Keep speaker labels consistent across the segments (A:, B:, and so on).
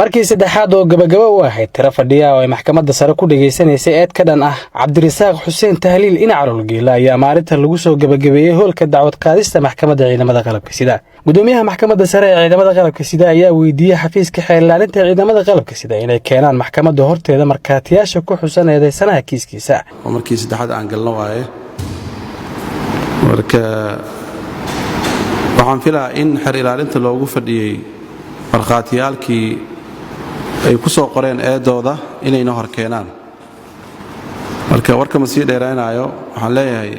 A: markii saddexaad oo gabagaba u ahayd tira fadhiya oo ay maxkamadda sare ku dhageysanaysay eed ka dhan ah Cabdirasaaq Xuseen Tahliil Inacalul Geela ayaa maalinta lagu soo gabagabeeyay hoolka dacwad qaadista maxkamadda ciidamada qalabka sida. Gudoomiyaha maxkamadda sare ee ciidamada qalabka sida ayaa weydiiyay xafiiska xeelaalinta ciidamada qalabka sida inay keenaan maxkamadda horteeda markaatiyaasha ku xusan eedeysanaha kiiskiisa.
B: markii saddexaad aan galno waaye marka waxaan filayaa in xer ilaalinta loogu fadhiyay markaatiyaalkii ay ku soo qoreen eedooda inayna hor keenaan marka warka ma sii dheeraanayo waxaan leeyahay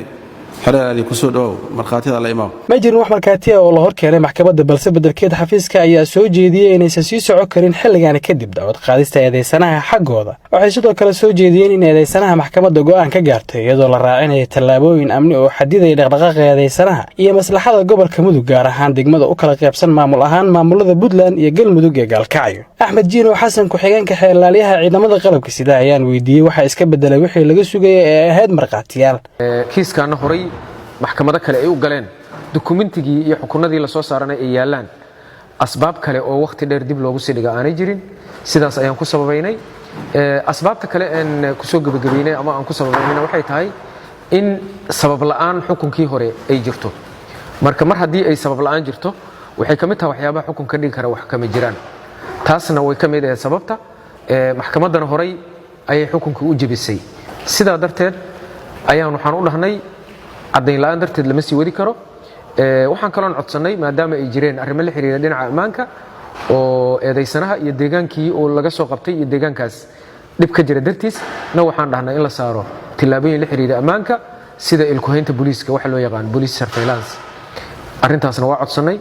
B: xeelali ku soo dhaw markaatida la imaam
A: ma jirin wax markaatiya oo la hor keenay maxkamadda balse bedelkeed xafiiska ayaa soo jeediyay inaysan sii socon karin xilligan kadib dacwad qaadista eedeysanaha xaggooda waxay sidoo kale soo jeediyeen in eedeysanaha maxkamadda go'aan ka gaartay iyadoo la raacinayo tallaabooyin amni oo xadiday dhaqdhaqaaqa eedeysanaha iyo maslaxada gobolka Mudug gaar ahaan degmada u kala qaybsan maamul ahaan maamulada Puntland iyo Galmudug ee Gaalkacyo. Axmed Jiino Xasan ku-xigeenka xeelaliyaha ciidamada qalabka sida ayaan weydiiyay waxa iska bedelay wixii laga sugayay ee ahayd markaatiyaal.
C: kiiskaana horay maxkamada kale ay u galeen dukumentigii iyo xukunnadii la soo saaranay ay yaalaan asbaab kale oo waqti dheer dib loogu sii dhiga aanay jirin sidaas ayaan ku sababaynay asbaabta kale aan ku soo gabagabeynay ama aan ku sababaynayna waxay tahay in sabab la'aan xukunkii hore ay jirto marka mar haddii ay sabab la'aan jirto waxay ka mid tahay waxyaabaha xukunka dhigi kara wax kama jiraan taasna way ka mid tahay sababta maxkamadan horay ayay xukunka u jabisay sidaa darteed ayaan waxaan u dhahnay caddayn la'aan darteed lama sii wadi karo waxaan kaloon codsanay maadaama ay jireen arrimo la xiriira dhinaca ammaanka oo eedeysanaha iyo deegaankii oo laga soo qabtay iyo deegaankaas dhib ka jira dartiis na waxaan dhahnay in la saaro tillaabooyin la xiriira ammaanka sida ilkuhaynta booliiska waxa loo yaqaan police surveillance arrintaasna waa codsanay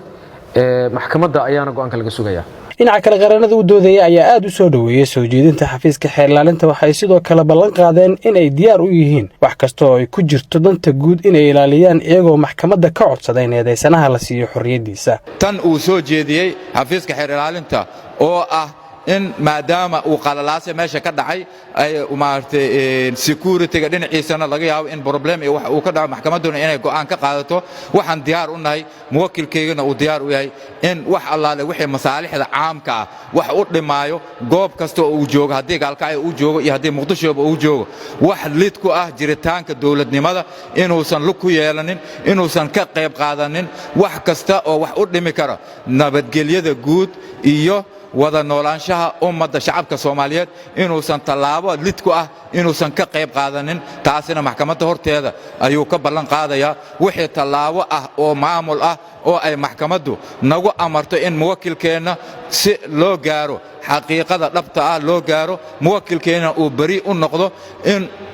C: maxkamadda ayaana go'aanka laga sugayaa.
A: dhinaca kale qaranada u doodaya ayaa aad u soo dhaweeyay soo jeedinta xafiiska xeelaalinta waxay sidoo kale ballan qaadeen in ay diyaar u yihiin wax kasta oo ay ku jirto danta guud in ay ilaaliyaan iyagoo maxkamadda ka codsaday in eedeysanaha la siiyo xorriyadiisa.
D: tan uu soo jeediyey xafiiska xeelaalinta oo ah in maadaama uu qalalaasay meesha ka dhacay ay maartay security-ga dhinaciisana laga yaabo in problem iyo wax uu ka dhaco maxkamadduna inay go'aan ka qaadato waxaan diyaar u nahay muwakkilkeygana uu diyaar u yahay in wax allaale wixii masaalixda caamka ah wax u dhimaayo goob kasta oo uu joogo haddii Gaalkacyo uu joogo iyo haddii Muqdishoba uu joogo wax lid ku ah jiritaanka dawladnimada inuusan lug ku yeelanin inuusan ka qayb qaadanin wax kasta oo wax u dhimi karo nabadgelyada guud iyo wada noolaanshaha ummadda shacabka Soomaaliyeed inuusan tallaabo lid ku ah inuusan ka qayb qaadanin taasina maxkamadda horteeda ayuu ka ballan qaadayaa wixii tallaabo ah oo maamul ah oo ay maxkamaddu nagu amarto in muwakkilkeena si loo gaaro xaqiiqada dhabta ah loo gaaro muwakkilkeena uu bari u noqdo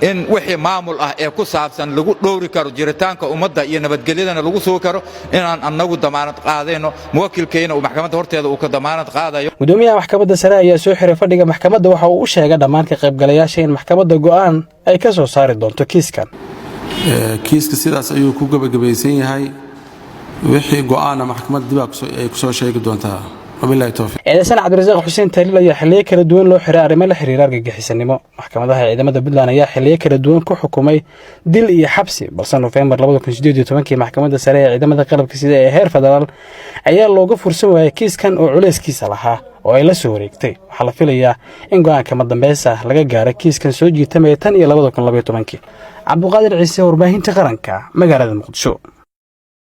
D: in wixii maamul ah ee ku saabsan lagu dhowri karo jiritaanka ummadda iyo nabadgelyadana lagu soo karo inaan annagu damaanad qaadayno muwakkilkeena uu maxkamadda horteeda uu ka damaanad qaadayo.
A: gudoomiyaha maxkamadda sare ayaa soo xiray fadhiga maxkamadda waxa uu u sheegay dhammaan ka qaybgalayaasha in maxkamadda go'aan ay ka soo saari doonto kiiskan.
B: kiiska sidaas ayuu ku gabagabaysan yahay wixii go'aana maxkamadda dib ay ku soo sheegi doontaa.
A: eedeysanaha Cabdirasaaq Xuseen Tahliil ayaa xilliyo kala duwan loo xiray arrimo la xiriira argagixisanimo maxkamadaha ciidamada Puntland ayaa xilliyo kala duwan ku xukumay dil iyo xabsi balse November 2018 maxkamadda sare ee ciidamada qalabka sida ee heer federaal ayaa looga fursan waayay kiiskan oo culeyskiisa lahaa oo ay la soo wareegtay waxa la filayaa in go'aanka madambeysa laga gaaro kiiskan soo jiitamay tan iyo 2012 Cabduqaadir Ciise warbaahinta qaranka magaalada Muqdisho.